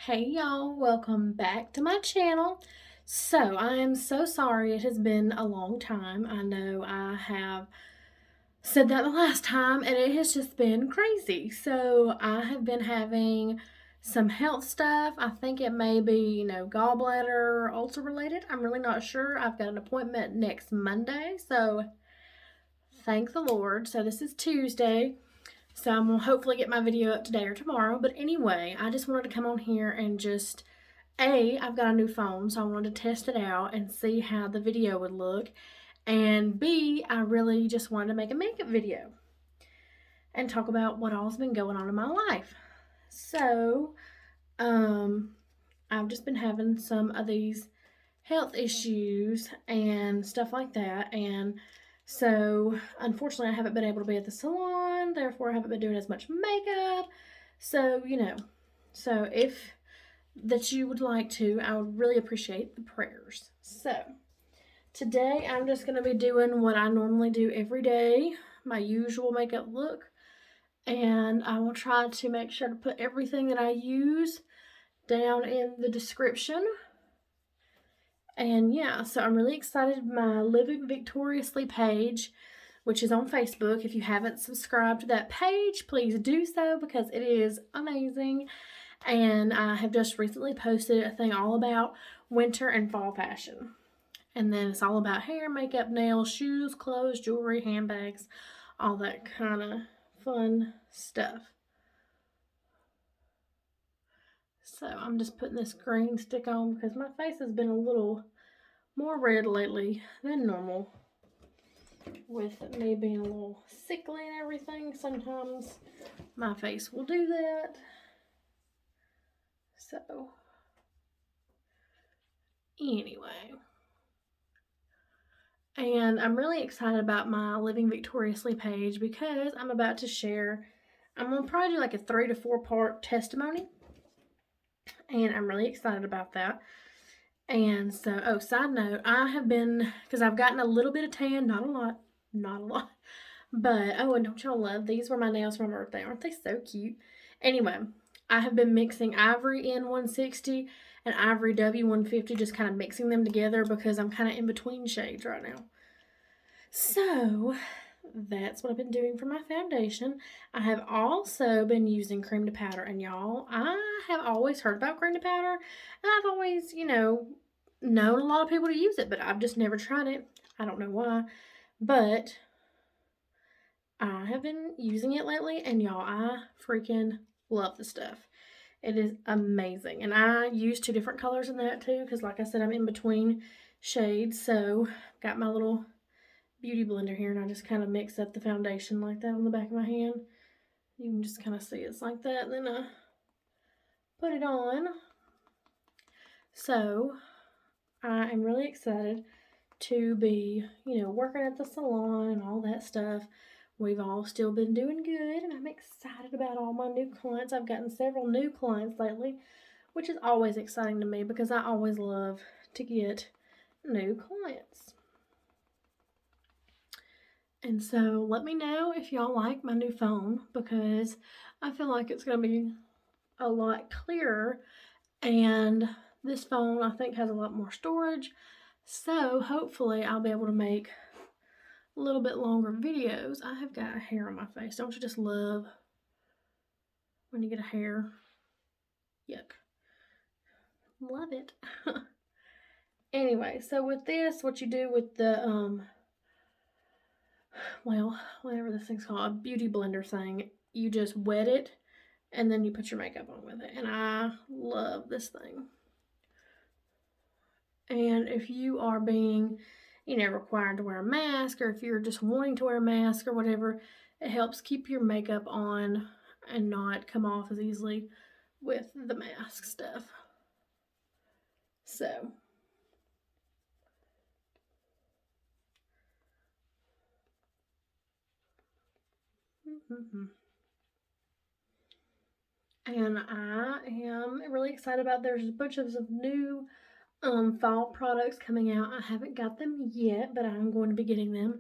Hey y'all, welcome back to my channel. So, I am so sorry it has been a long time. I know I have said that the last time and it has just been crazy. So, I have been having some health stuff. I think it may be, gallbladder or ulcer related. I'm really not sure. I've got an appointment next Monday, so thank the Lord. So, this is Tuesday. So I'm going to hopefully get my video up today or tomorrow. But anyway, I just wanted to come on here and just, I've got a new phone, so I wanted to test it out and see how the video would look. And B, I really just wanted to make a makeup video and talk about what all's been going on in my life. So, I've just been having some of these health issues and stuff like that. And so, unfortunately, I haven't been able to be at the salon, therefore, I haven't been doing as much makeup. So, so if that you would like to, I would really appreciate the prayers. So, today I'm just going to be doing what I normally do every day, my usual makeup look. And I will try to make sure to put everything that I use down in the description. And yeah, so I'm really excited. My Living Victoriously page, which is on Facebook. If you haven't subscribed to that page, please do so because it is amazing. And I have just recently posted a thing all about winter and fall fashion. And then it's all about hair, makeup, nails, shoes, clothes, jewelry, handbags, all that kind of fun stuff. So I'm just putting this green stick on because my face has been a little more red lately than normal. With me being a little sickly and everything, sometimes my face will do that. So, anyway. And I'm really excited about my Living Victoriously page because I'm about to share, I'm going to probably do like a 3 to 4 part testimony. And I'm really excited about that. And so, side note, I have been, because I've gotten a little bit of tan, not a lot, but, and don't y'all love, these were my nails for my birthday. Aren't they so cute? Anyway, I have been mixing Ivory N160 and Ivory W150, just kind of mixing them together because I'm kind of in between shades right now. So, that's what I've been doing for my foundation. I have also been using cream to powder, and y'all, I have always heard about cream to powder, and I've always, known a lot of people to use it, but I've just never tried it. I don't know why, but I have been using it lately, and y'all, I freaking love the stuff. It is amazing, and I use 2 different colors in that too, because like I said, I'm in between shades, so I've got my little beauty blender here, and I just kind of mix up the foundation like that on the back of my hand. You can just kind of see it's like that, and then I put it on. So I am really excited to be, working at the salon and all that stuff. We've all still been doing good, and I'm excited about all my new clients. I've gotten several new clients lately, which is always exciting to me because I always love to get new clients. And so let me know if y'all like my new phone because I feel like it's going to be a lot clearer, and this phone I think has a lot more storage, so hopefully I'll be able to make a little bit longer videos. I have got hair on my face. Don't you just love when you get a hair? Yuck. Love it. Anyway, so with this, what you do with the, whatever this thing's called, a beauty blender thing, you just wet it and then you put your makeup on with it. And I love this thing. And if you are being, required to wear a mask, or if you're just wanting to wear a mask or whatever, it helps keep your makeup on and not come off as easily with the mask stuff. So, and I am really excited about, there's a bunch of new fall products coming out. I haven't got them yet, but I'm going to be getting them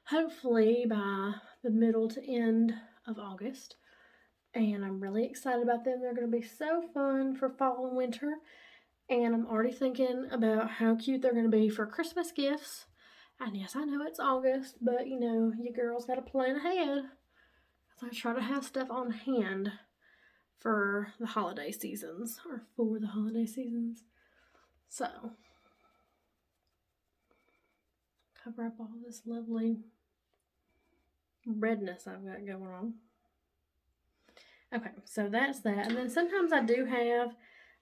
hopefully by the middle to end of August. And I'm really excited about them. They're going to be so fun for fall and winter. And I'm already thinking about how cute they're going to be for Christmas gifts. And yes, I know it's August, but you know, you girls got to plan ahead. So I try to have stuff on hand for the holiday seasons, or for the holiday seasons. So, cover up all this lovely redness I've got going on. Okay, so that's that. And then sometimes I do have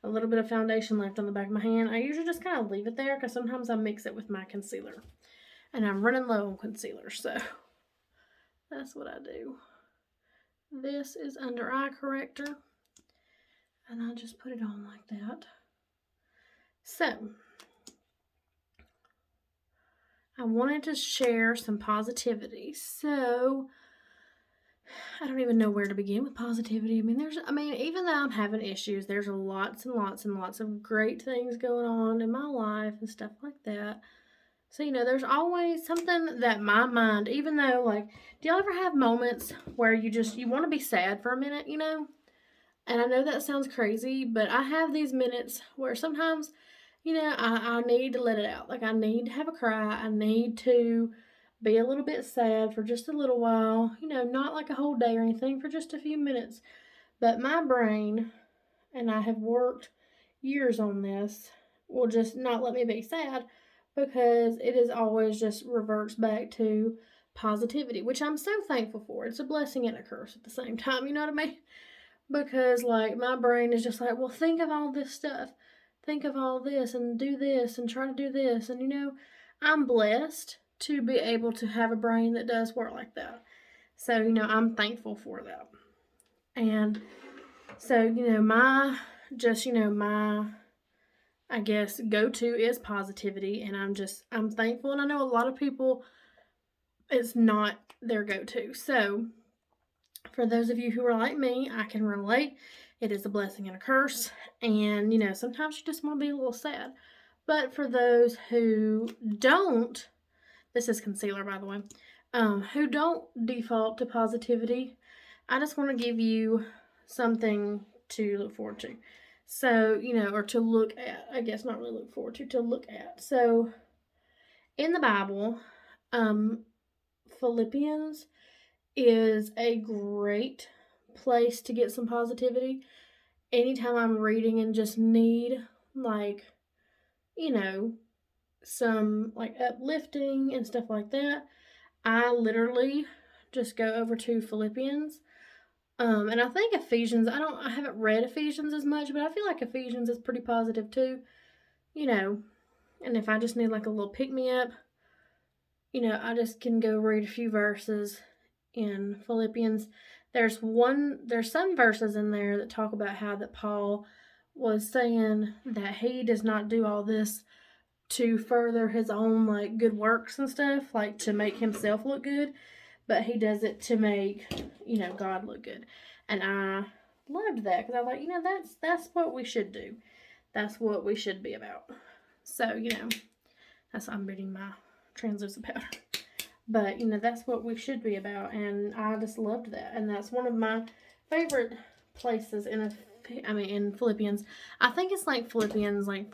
a little bit of foundation left on the back of my hand. I usually just kind of leave it there because sometimes I mix it with my concealer. And I'm running low on concealer, so that's what I do. This is Under Eye Corrector. And I just put it on like that. So, I wanted to share some positivity. So, I don't even know where to begin with positivity. I mean, even though I'm having issues, there's lots and lots and lots of great things going on in my life and stuff like that. So, you know, there's always something that my mind, even though, like, do y'all ever have moments where you want to be sad for a minute, you know? And I know that sounds crazy, but I have these minutes where sometimes, you know, I need to let it out. Like, I need to have a cry. I need to be a little bit sad for just a little while. You know, not like a whole day or anything, for just a few minutes. But my brain, and I have worked years on this, will just not let me be sad, because it is always just reverts back to positivity, which I'm so thankful for. It's a blessing and a curse at the same time, you know what I mean? Because, like, my brain is just like, well, think of all this stuff. Think of all this and do this and try to do this. And, you know, I'm blessed to be able to have a brain that does work like that. So, you know, I'm thankful for that. And so, you know, my I guess, go-to is positivity, and I'm thankful, and I know a lot of people, it's not their go-to. So, for those of you who are like me, I can relate. It is a blessing and a curse, and, you know, sometimes you just want to be a little sad. But for those who don't, this is concealer, by the way, who don't default to positivity, I just want to give you something to look forward to. So, you know, or to look at, I guess, not really look forward to look at. So, in the Bible, Philippians is a great place to get some positivity. Anytime I'm reading and just need, like, you know, some, like, uplifting and stuff like that, I literally just go over to Philippians. And I think Ephesians, I haven't read Ephesians as much, but I feel like Ephesians is pretty positive too, you know. And if I just need like a little pick-me-up, you know, I just can go read a few verses in Philippians. There's some verses in there that talk about how that Paul was saying that he does not do all this to further his own, like, good works and stuff, like to make himself look good, but he does it to make, you know, God look good. And I loved that, because I was like, you know, that's what we should do. That's what we should be about. So, you know, I'm reading my translucent powder. But, you know, that's what we should be about, and I just loved that. And that's one of my favorite places in Philippians. I think it's like Philippians, like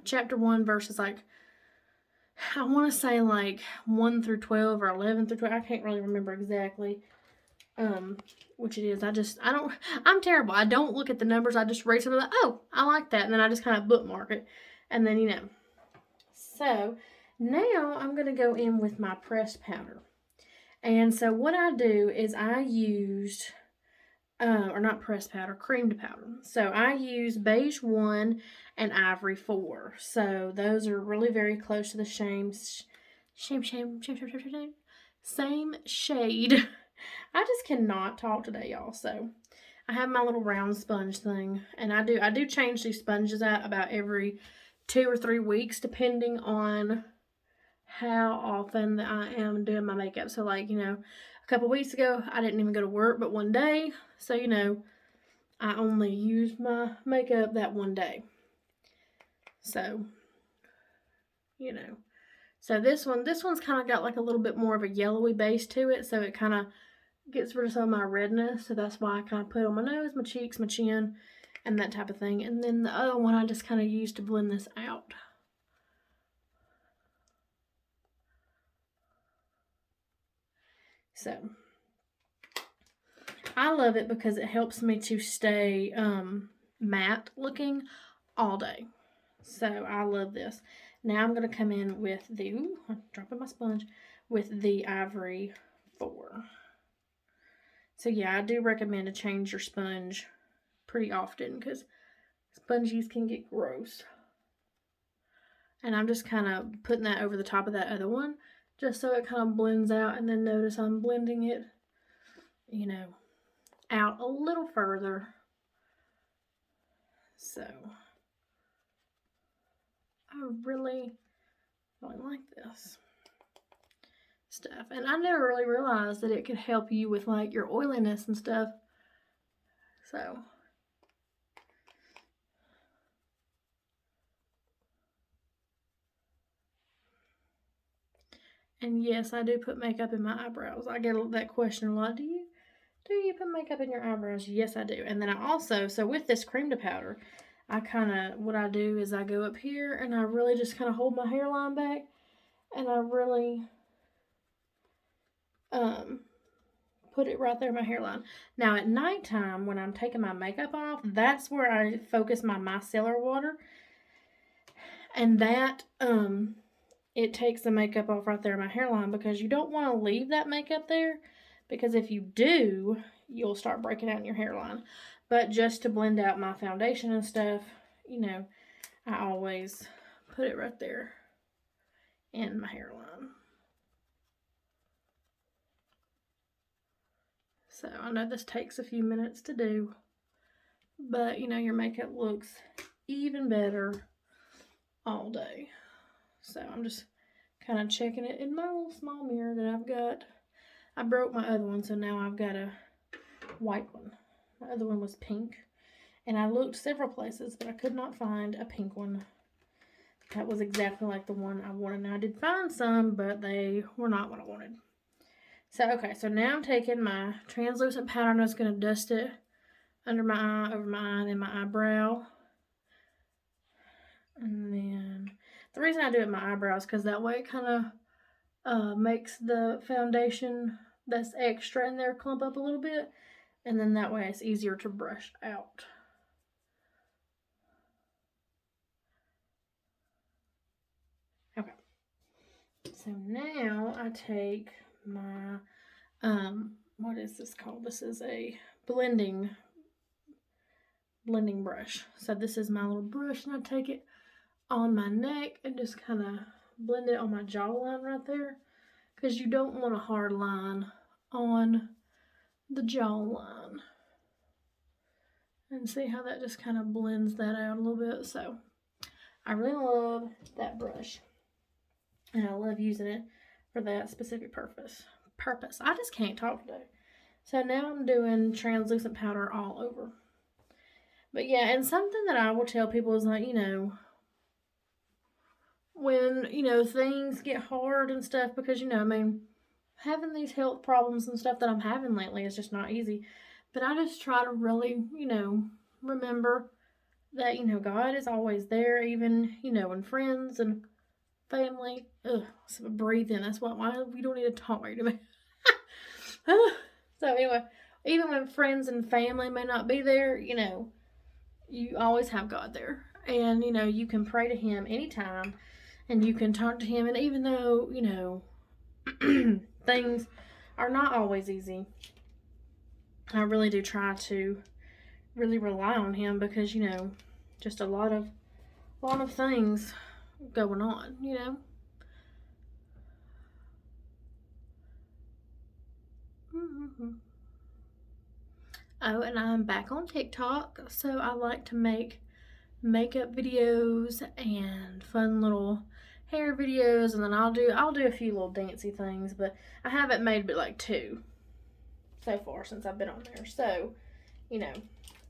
chapter 1, verses, like, I want to say like 1 through 12 or 11 through 12. I can't really remember exactly which it is. I'm terrible. I don't look at the numbers. I just read something like, oh, I like that. And then I just kind of bookmark it. And then, you know. So, now I'm going to go in with my pressed powder. And so what I do is I used, or not pressed powder, creamed powder. So I use Beige 1 and Ivory 4. So those are really very close to the same shade. I just cannot talk today, y'all. So I have my little round sponge thing, and I do change these sponges out about every 2 or 3 weeks, depending on how often that I am doing my makeup. So, like, you know, a couple weeks ago, I didn't even go to work but one day. So, you know, I only used my makeup that one day. So, you know. So this one's kind of got like a little bit more of a yellowy base to it. So it kind of gets rid of some of my redness, so that's why I kind of put it on my nose, my cheeks, my chin, and that type of thing. And then the other one I just kind of use to blend this out. So I love it because it helps me to stay matte looking all day. So I love this. Now I'm going to come in with the, ooh, I'm dropping my sponge, with the Ivory 4. So yeah, I do recommend to change your sponge pretty often because sponges can get gross. And I'm just kind of putting that over the top of that other one just so it kind of blends out. And then notice I'm blending it, you know, out a little further. So I really like this stuff. And I never really realized that it could help you with like your oiliness and stuff. So and yes, I do put makeup in my eyebrows. I get that question a lot. Do you put makeup in your eyebrows? Yes, I do. And then I also, so with this cream to powder, I kind of, what I do is I go up here and I really just kind of hold my hairline back and I really put it right there in my hairline. Now at nighttime, when I'm taking my makeup off, that's where I focus my micellar water. And that, it takes the makeup off right there in my hairline because you don't want to leave that makeup there because if you do, you'll start breaking out in your hairline. But just to blend out my foundation and stuff, you know, I always put it right there in my hairline. So I know this takes a few minutes to do, but you know, your makeup looks even better all day. So I'm just kind of checking it in my little small mirror that I've got. I broke my other one, so now I've got a white one. The other one was pink. And I looked several places, but I could not find a pink one that was exactly like the one I wanted. Now I did find some, but they were not what I wanted. So, okay, so now I'm taking my translucent powder and I'm just going to dust it under my eye, over my eye, and then my eyebrow. And then the reason I do it in my eyebrows because that way it kind of makes the foundation that's extra in there clump up a little bit. And then that way it's easier to brush out. Okay. So now I take my, what is this called? This is a blending brush. So this is my little brush and I take it on my neck and just kind of blend it on my jawline right there because you don't want a hard line on the jawline. And see how that just kind of blends that out a little bit. So I really love that brush and I love using it for that specific purpose. I just can't talk today. So now I'm doing translucent powder all over. But yeah, and something that I will tell people is like, you know, when, you know, things get hard and stuff because, you know, I mean, having these health problems and stuff that I'm having lately is just not easy. But I just try to really, you know, remember that, you know, God is always there, even, you know, when friends and family, so breathe in. That's why we don't need to talk right to me. So anyway, even when friends and family may not be there, you know, you always have God there. And, you know, you can pray to Him anytime and you can talk to Him. And even though, you know, things are not always easy, I really do try to really rely on Him because, you know, just a lot of things going on, you know. Oh, and I'm back on TikTok, so I like to make makeup videos and fun little hair videos, and then I'll do a few little dancey things, but I haven't made but like 2 so far since I've been on there. So, you know,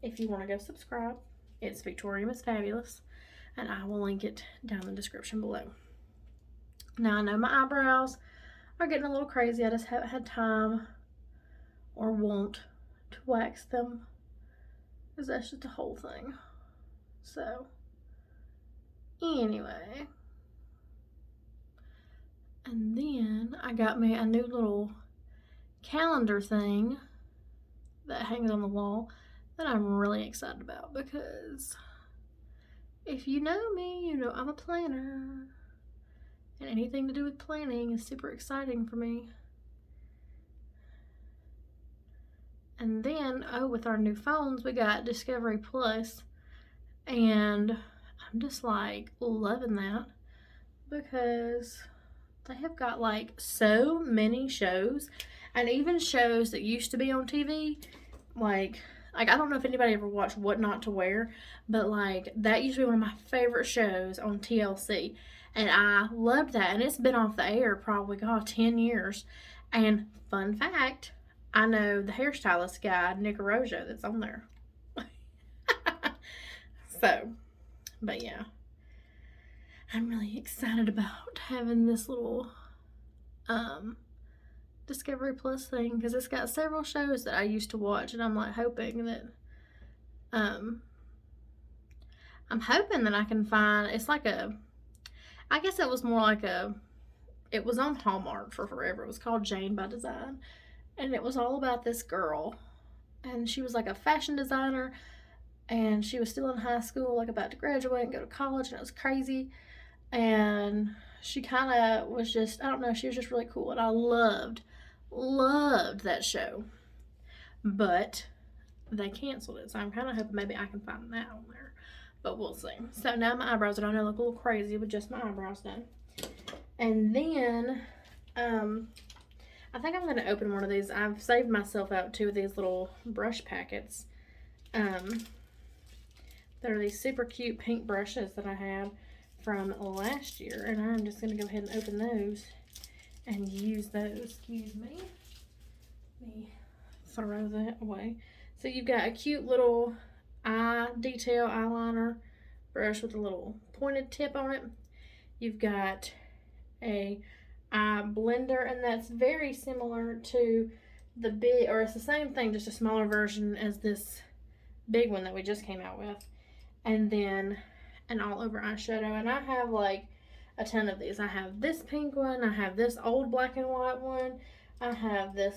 if you want to go subscribe, it's Victoria Miss Fabulous, and I will link it down in the description below. Now I know my eyebrows are getting a little crazy. I just haven't had time or want to wax them, because that's just the whole thing. So anyway, and then I got me a new little calendar thing that hangs on the wall that I'm really excited about, because if you know me, you know I'm a planner, and anything to do with planning is super exciting for me. And then, oh, with our new phones, we got Discovery Plus, and I'm just like loving that, because they have got like so many shows, and even shows that used to be on TV, like I don't know if anybody ever watched What Not to Wear, but like that used to be one of my favorite shows on TLC, and I loved that, and it's been off the air probably 10 years. And fun fact, I know the hairstylist guy, Nick Rojo, that's on there. So, but yeah, I'm really excited about having this little Discovery Plus thing, because it's got several shows that I used to watch, and I'm like hoping that I'm hoping that I can find, it's like a, I guess it was more like a, it was on Hallmark for forever. It was called Jane by Design, and it was all about this girl, and she was like a fashion designer, and she was still in high school, like about to graduate and go to college, and it was crazy. And she kind of was just, I don't know, she was just really cool, and I loved that show. But they canceled it, so I'm kind of hoping maybe I can find that on there, but we'll see. So now my eyebrows are done. I look a little crazy with just my eyebrows done. And then I think I'm going to open one of these. I've saved myself out 2 of these little brush packets. There are these super cute pink brushes that I had from last year, and I'm just going to go ahead and open those and use those. Excuse me. Let me throw that away. So you've got a cute little eye detail eyeliner brush with a little pointed tip on it. You've got a eye blender, and that's very similar to the big, or it's the same thing, just a smaller version as this big one that we just came out with. And then an all over eyeshadow, and I have like a ton of these. I have this pink one, I have this old black and white one, I have this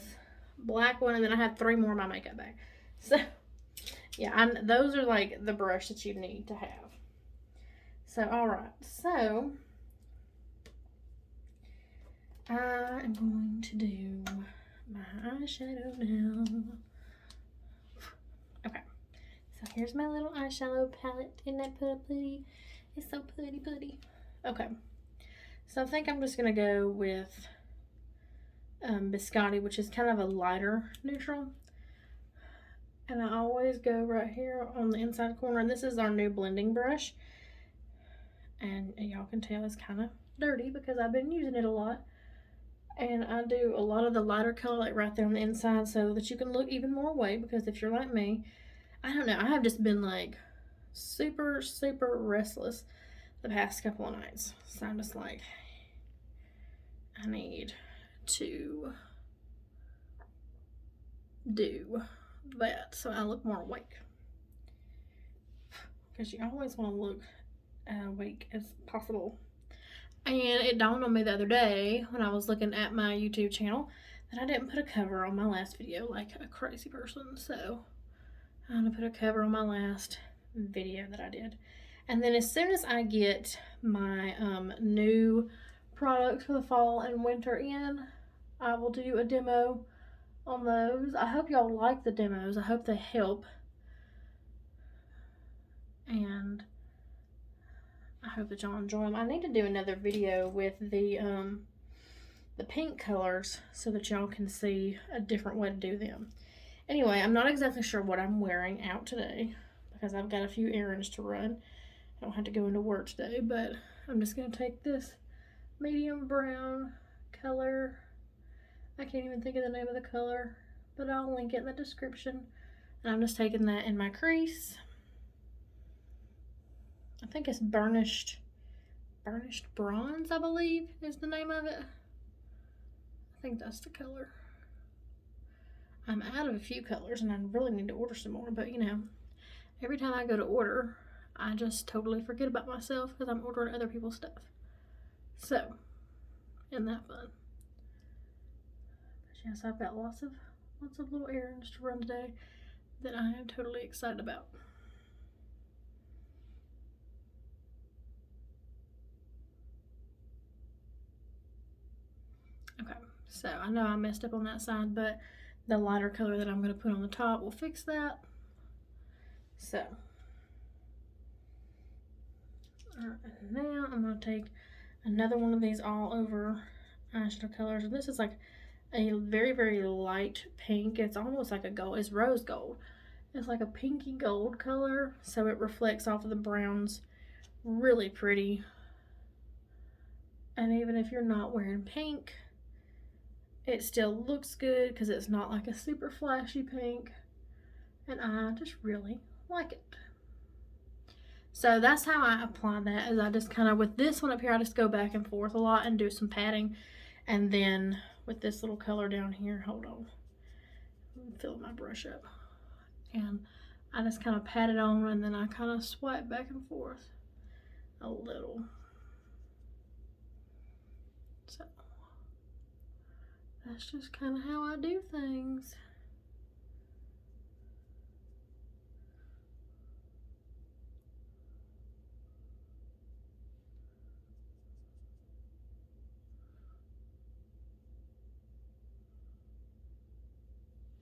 black one, and then I have 3 more in my makeup bag. So yeah, those are like the brush that you need to have. So alright, so I am going to do my eyeshadow now. Okay, so here's my little eyeshadow palette. Isn't that pretty? It's so pretty. Okay, so I think I'm just going to go with biscotti, which is kind of a lighter neutral. And I always go right here on the inside corner. And this is our new blending brush. And y'all can tell it's kind of dirty because I've been using it a lot. And I do a lot of the lighter color like right there on the inside so that you can look even more away, because if you're like me, I don't know, I have just been like super restless the past couple of nights. So I'm just like, I need to do that so I look more awake, because you always want to look as awake as possible. And it dawned on me the other day when I was looking at my YouTube channel that I didn't put a cover on my last video like a crazy person. So I'm gonna put a cover on my last video that I did. And then as soon as I get my new products for the fall and winter in, I will do a demo on those. I hope y'all like the demos. I hope they help. And I hope that y'all enjoy them. I need to do another video with the pink colors so that y'all can see a different way to do them. Anyway, I'm not exactly sure what I'm wearing out today because I've got a few errands to run. I don't have to go into work today, but I'm just going to take this medium brown color. I can't even think of the name of the color, but I'll link it in the description. And I'm just taking that in my crease. I think it's burnished bronze, I believe is the name of it. I think that's the color. I'm out of a few colors and I really need to order some more, but you know, every time I go to order, I just totally forget about myself because I'm ordering other people's stuff. So, isn't that fun? But yes, I've got lots of little errands to run today that I am totally excited about. Okay, so I know I messed up on that side, but the lighter color that I'm going to put on the top will fix that. So, now I'm going to take another one of these all over eyeshadow colors. And this is like a very, very light pink. It's almost like a gold. It's rose gold. It's like a pinky gold color, so it reflects off of the browns. Really pretty. And even if you're not wearing pink, it still looks good because it's not like a super flashy pink. And I just really like it. So that's how I apply that, is I just kind of, with this one up here, I just go back and forth a lot and do some patting. And then with this little color down here, hold on, fill my brush up. And I just kind of pat it on and then I kind of swipe back and forth a little. So that's just kind of how I do things.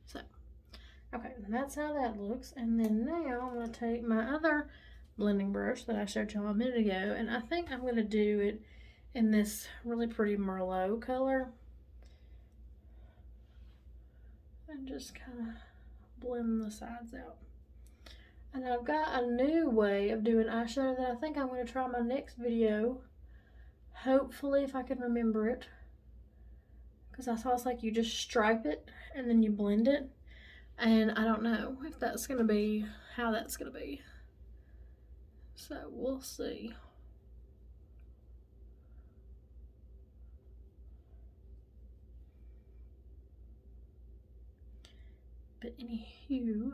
So, okay, and that's how that looks. And then now I'm going to take my other blending brush that I showed y'all a minute ago, and I think I'm going to do it in this really pretty Merlot color. And just kind of blend the sides out. And I've got a new way of doing eyeshadow that I think I'm going to try my next video. Hopefully, if I can remember it. Because I saw it's like you just stripe it and then you blend it. And I don't know if that's going to be how that's going to be. So we'll see. But anywho,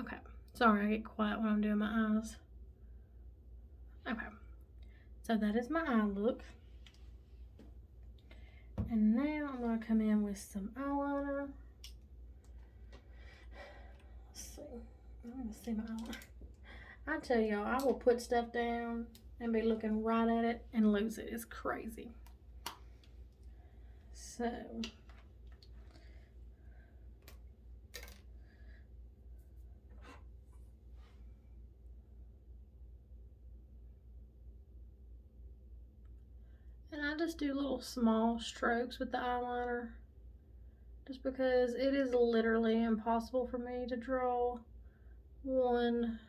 okay, sorry I get quiet when I'm doing my eyes. Okay, so that is my eye look. And now I'm going to come in with some eyeliner. Let's see. I'm going to see my eyeliner. I tell y'all, I will put stuff down and be looking right at it and lose it. It's crazy. So, and I just do little small strokes with the eyeliner, just because it is literally impossible for me to draw one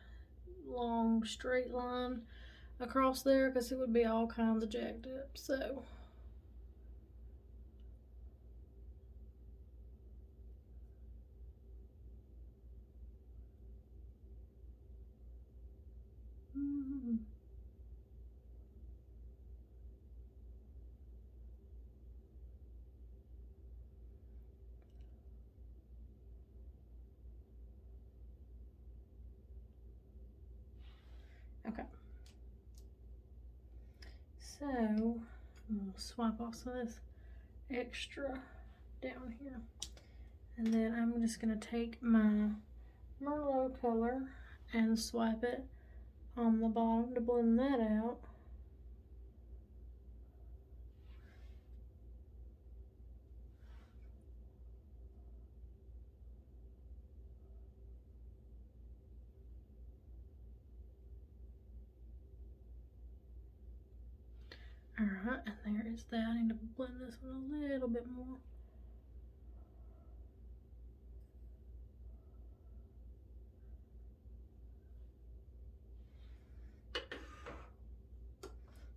long straight line across there, because it would be all kinds of jacked up. So okay. So I'm gonna swipe off some of this extra down here. And then I'm just gonna take my Merlot color and swipe it on the bottom to blend that out. Alright, and there is that. I need to blend this one a little bit more.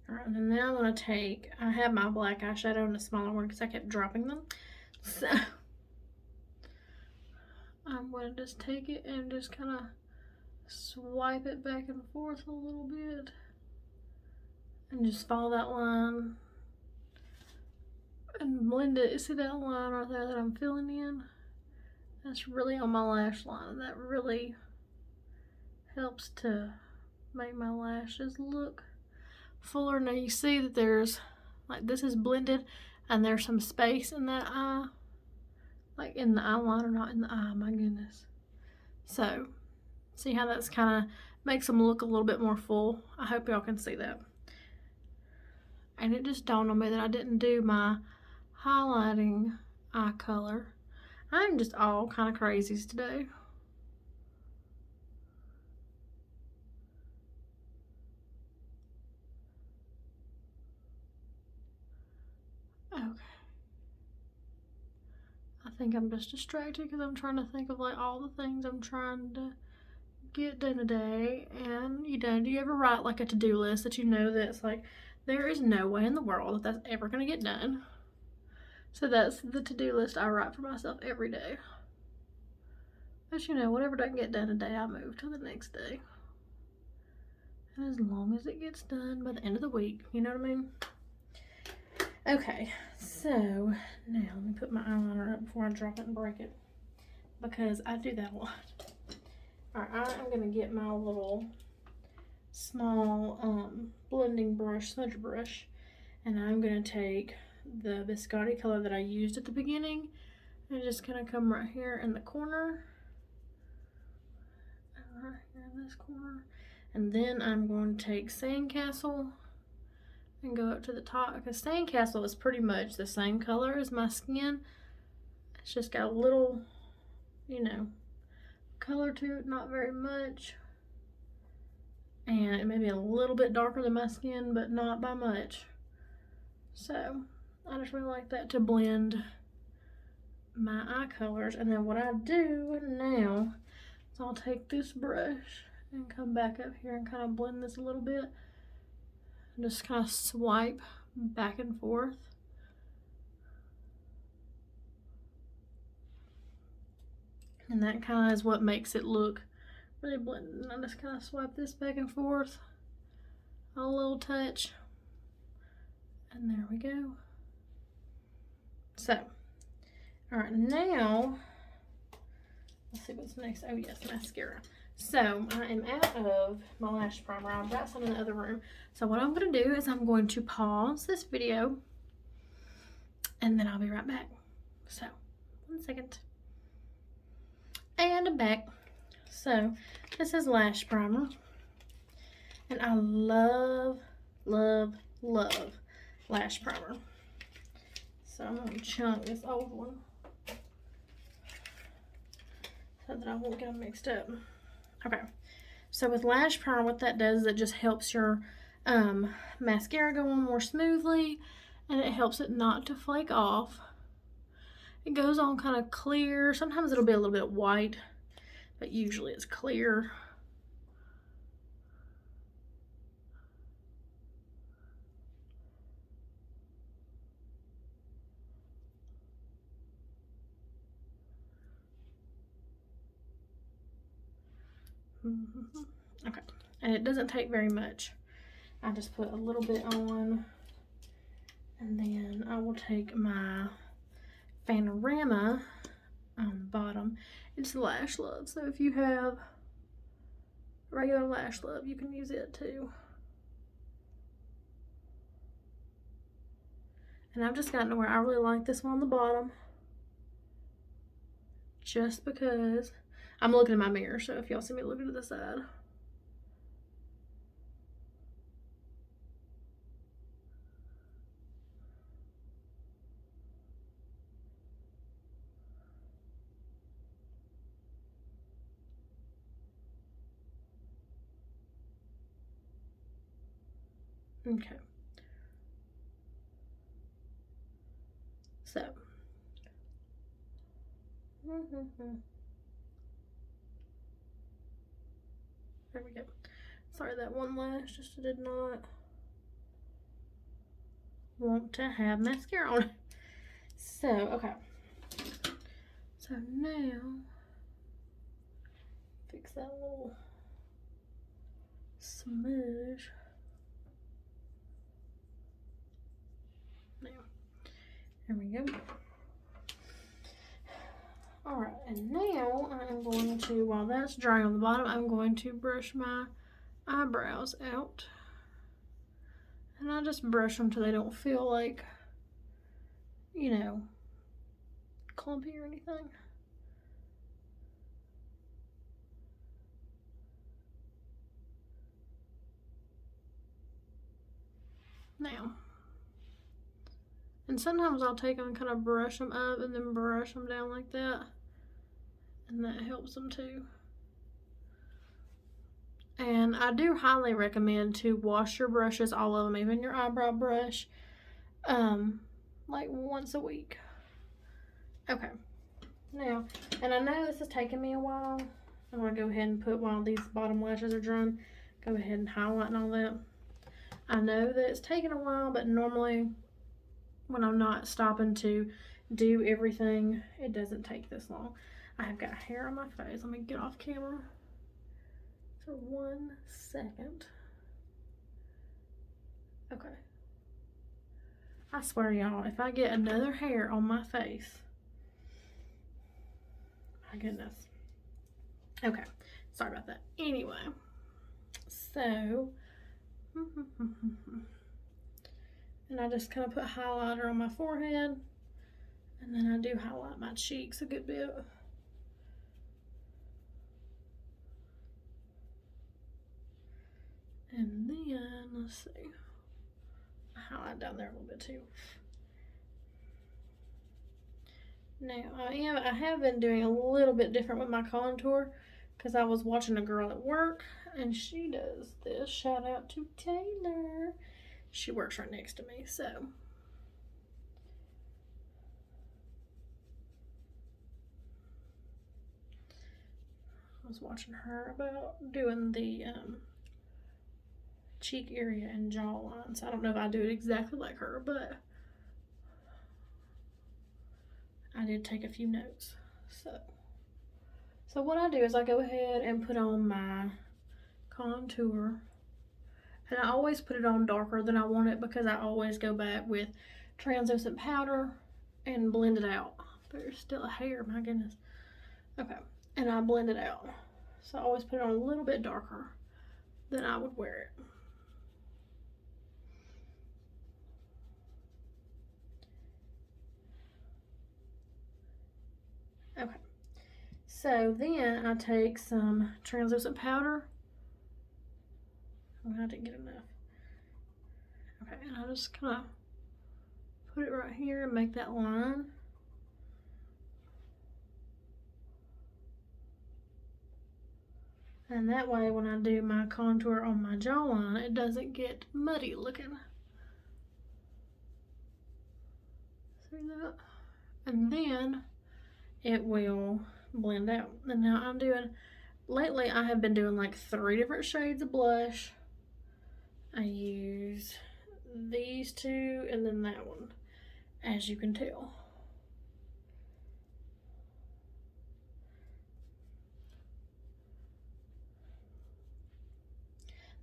Alright, and then now I'm going to take, I have my black eyeshadow in a smaller one because I kept dropping them. So I'm going to just take it and just kind of swipe it back and forth a little bit. And just follow that line. And blend it. See that line right there that I'm filling in? That's really on my lash line. That really helps to make my lashes look fuller. Now you see that there's, like, this is blended and there's some space in that eye. Like in the eyeliner, not in the eye, my goodness. So, see how that's kind of makes them look a little bit more full? I hope y'all can see that. And it just dawned on me that I didn't do my highlighting eye color. I'm just all kind of crazies today. Okay. I think I'm just distracted because I'm trying to think of like all the things I'm trying to get done today. And you know, do you ever write like a to-do list that you know that's like, there is no way in the world that that's ever going to get done? So that's the to-do list I write for myself every day. But you know, whatever doesn't get done today, I move to the next day. And as long as it gets done by the end of the week, you know what I mean? Okay, so now let me put my eyeliner up before I drop it and break it, because I do that a lot. Alright, I'm going to get my little small blending brush, smudge brush, and I'm going to take the biscotti color that I used at the beginning and just kind of come right here in the corner, and right here in this corner, and then I'm going to take Sandcastle and go up to the top, because Sandcastle is pretty much the same color as my skin. It's just got a little, you know, color to it, not very much. And it may be a little bit darker than my skin, but not by much. So I just really like that to blend my eye colors. And then what I do now is I'll take this brush and come back up here and kind of blend this a little bit. And just kind of swipe back and forth. And that kind of is what makes it look really blended. And I just kind of swipe this back and forth a little touch. And there we go. So, alright, now, let's see what's next. Oh yes, mascara. So, I am out of my lash primer. I've got some in the other room. So what I'm going to do is I'm going to pause this video and then I'll be right back. So, 1 second. And I'm back. So, this is lash primer. And I love, love, love lash primer. So I'm going to chunk this old one so that I won't get them mixed up. Okay, so with lash primer, what that does is it just helps your mascara go on more smoothly, and it helps it not to flake off. It goes on kind of clear. Sometimes it'll be a little bit white, but usually it's clear. Okay, and it doesn't take very much. I just put a little bit on, and then I will take my Fanorama on the bottom. It's Lash Love, so if you have regular Lash Love, you can use it too. And I've just gotten to where I really like this one on the bottom, just because I'm looking in my mirror, so if y'all see me looking to the side. Okay. So. There we go. Sorry, that one lash just did not want to have mascara on. So, okay. So now, fix that little smudge. Now, there we go. Alright, and now I'm going to, while that's drying on the bottom, I'm going to brush my eyebrows out. And I just brush them till they don't feel like, you know, clumpy or anything. Now, and sometimes I'll take them and kind of brush them up and then brush them down like that. And that helps them too. And I do highly recommend to wash your brushes, all of them, even your eyebrow brush, like once a week. Okay. Now, and I know this is taking me a while. I'm going to go ahead and put, while these bottom lashes are drying, go ahead and highlight and all that. I know that it's taking a while, but normally when I'm not stopping to do everything, it doesn't take this long. I have got hair on my face. Let me get off camera for 1 second. Okay. I swear, y'all, if I get another hair on my face, my goodness. Okay, sorry about that. Anyway, so, and I just kind of put highlighter on my forehead, and then I do highlight my cheeks a good bit. And then, let's see, I highlight down there a little bit too. Now, I have been doing a little bit different with my contour because I was watching a girl at work and she does this. Shout out to Taylor. She works right next to me, so. I was watching her about doing the cheek area and jawline. So I don't know if I do it exactly like her, but I did take a few notes. So what I do is I go ahead and put on my contour, and I always put it on darker than I want it because I always go back with translucent powder and blend it out. There's still a hair, my goodness. Okay, and I blend it out. So I always put it on a little bit darker than I would wear it. Okay, so then I take some translucent powder. I didn't get enough. Okay, and I just kind of put it right here and make that line. And that way when I do my contour on my jawline, it doesn't get muddy looking. See that? And then it will blend out. And now I'm doing, lately I have been doing like 3 different shades of blush. I use these 2 and then that one, as you can tell.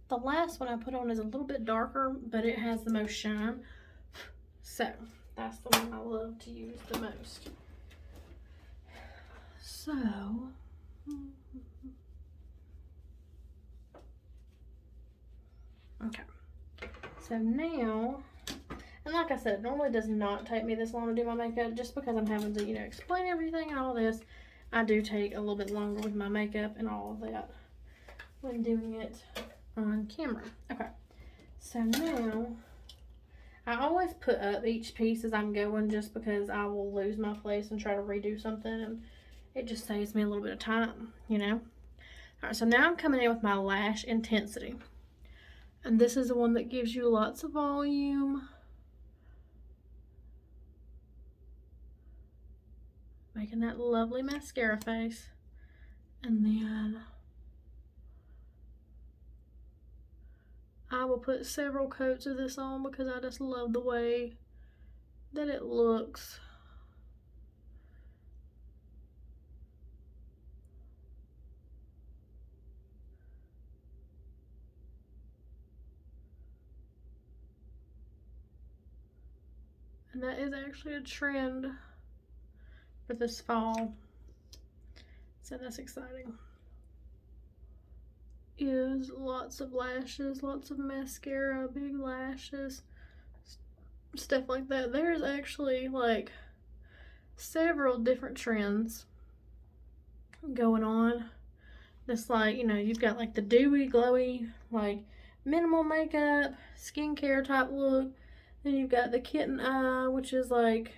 The last one I put on is a little bit darker, but it has the most shine. So that's the one I love to use the most. So, okay. So now, and like I said, normally it does not take me this long to do my makeup, just because I'm having to, you know, explain everything and all this. I do take a little bit longer with my makeup and all of that when doing it on camera. Okay, so now I always put up each piece as I'm going, just because I will lose my place and try to redo something, and it just saves me a little bit of time, you know. All right, so now I'm coming in with my Lash Intensity, and this is the one that gives you lots of volume, making that lovely mascara face. And then I will put several coats of this on because I just love the way that it looks. And that is actually a trend for this fall. So that's exciting. Is lots of lashes, lots of mascara, big lashes, stuff like that. There's actually like several different trends going on. Just like, you know, you've got like the dewy, glowy, like minimal makeup, skincare type look. Then you've got the kitten eye, which is like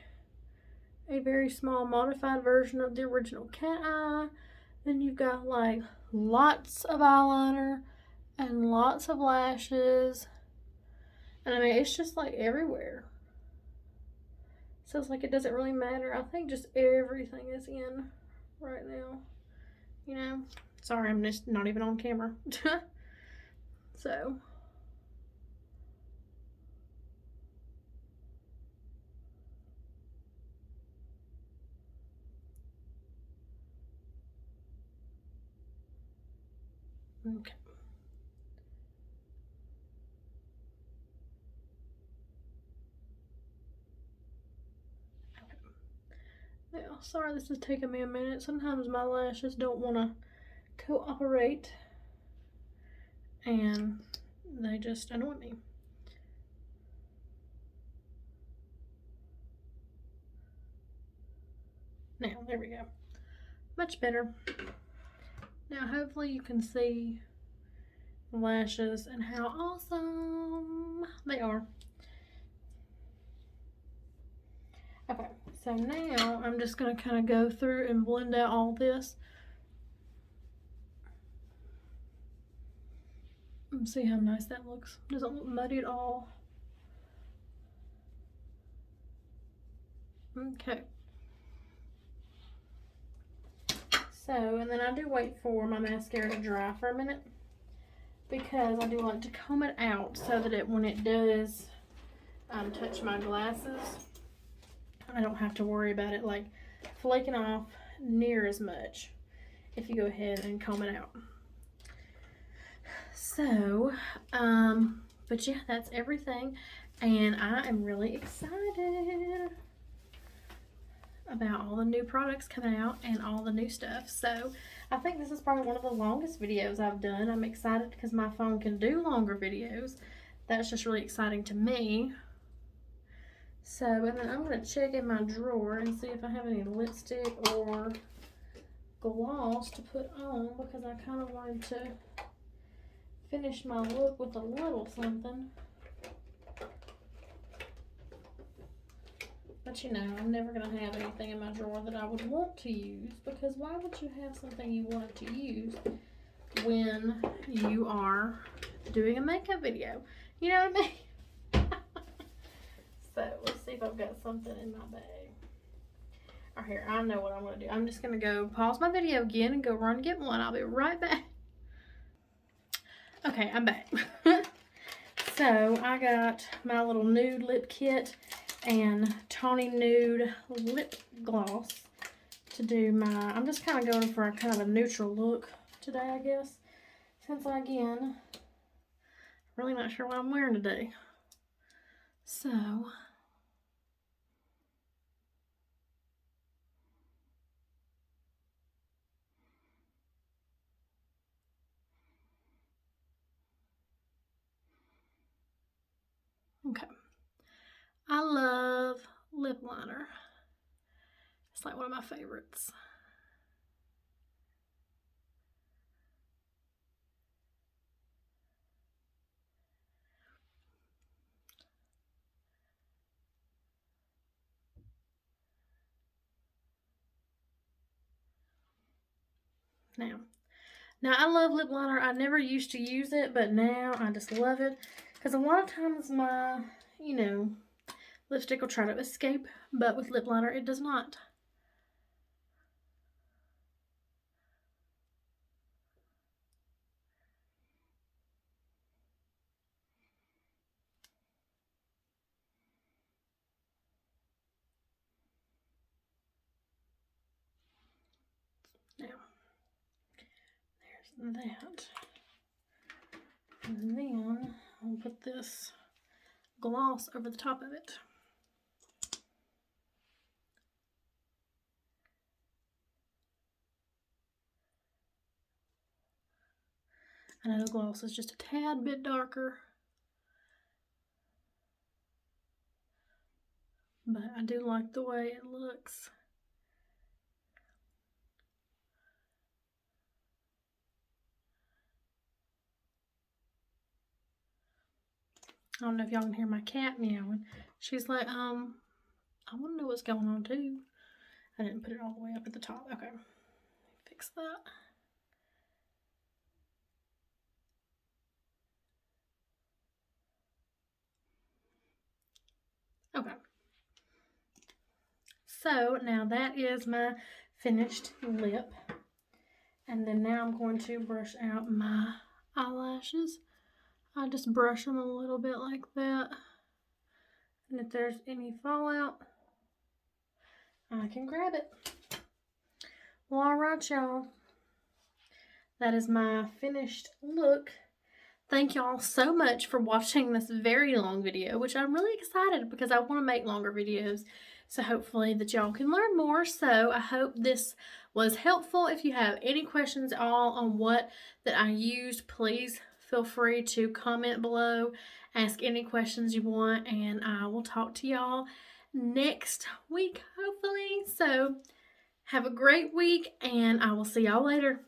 a very small modified version of the original cat eye. Then you've got like lots of eyeliner and lots of lashes. And I mean, it's just like everywhere. So it's like it doesn't really matter. I think just everything is in right now. You know? Sorry, I'm just not even on camera. So. Okay. Now, sorry this is taking me a minute. Sometimes my lashes don't want to cooperate. And they just annoy me. Now, there we go. Much better. Now, hopefully you can see the lashes and how awesome they are. Okay, so now I'm just going to kind of go through and blend out all this. And see how nice that looks. Doesn't look muddy at all. Okay. So, and then I do wait for my mascara to dry for a minute because I do like to comb it out so that when it does touch my glasses, I don't have to worry about it like flaking off near as much if you go ahead and comb it out. So, but yeah, that's everything. And I am really excited about all the new products coming out and all the new stuff. So I think this is probably one of the longest videos I've done. I'm excited because my phone can do longer videos. That's just really exciting to me. So, and then I'm going to check in my drawer and see if I have any lipstick or gloss to put on because I kind of wanted to finish my look with a little something. But you know, I'm never going to have anything in my drawer that I would want to use because why would you have something you wanted to use when you are doing a makeup video? You know what I mean? So let's see if I've got something in my bag. All right, here, I know what I'm going to do. I'm just going to go pause my video again and go run and get one. I'll be right back. Okay, I'm back. So I got my little nude lip kit and tawny nude lip gloss to do my, I'm just kind of going for a kind of a neutral look today, I guess. Since again, really not sure what I'm wearing today. So, okay. I love lip liner. It's like one of my favorites. Now I love lip liner. I never used to use it, but now I just love it. Because a lot of times my, you know, lipstick will try to escape, but with lip liner it does not. Now, there's that. And then I'll put this gloss over the top of it. I know the gloss is just a tad bit darker, but I do like the way it looks. I don't know if y'all can hear my cat meowing. She's like, I want to know what's going on too. I didn't put it all the way up at the top. Okay, fix that. Okay. So now that is my finished lip. And then now I'm going to brush out my eyelashes. I just brush them a little bit like that. And if there's any fallout, I can grab it. Well, alright, y'all. That is my finished look. Thank y'all so much for watching this very long video, which I'm really excited because I want to make longer videos. So hopefully that y'all can learn more. So I hope this was helpful. If you have any questions at all on what that I used, please feel free to comment below. Ask any questions you want, and I will talk to y'all next week, hopefully. So have a great week, and I will see y'all later.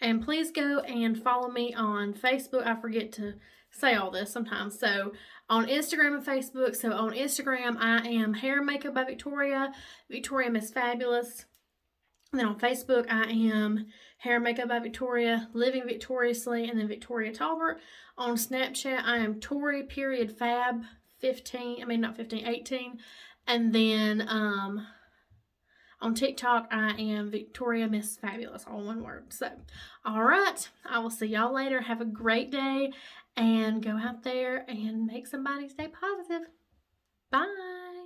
And please go and follow me on Facebook. I forget to say all this sometimes. So on Instagram and Facebook. So on Instagram, I am Hair and Makeup by Victoria. Victoria Miss Fabulous. And then on Facebook, I am Hair and Makeup by Victoria, Living Victoriously, and then Victoria Talbert. On Snapchat, I am Tori.Fab 15. I mean, not 15, 18. And then on TikTok, I am Victoria Miss Fabulous, all one word. So, all right, I will see y'all later. Have a great day, and go out there and make somebody's day positive. Bye.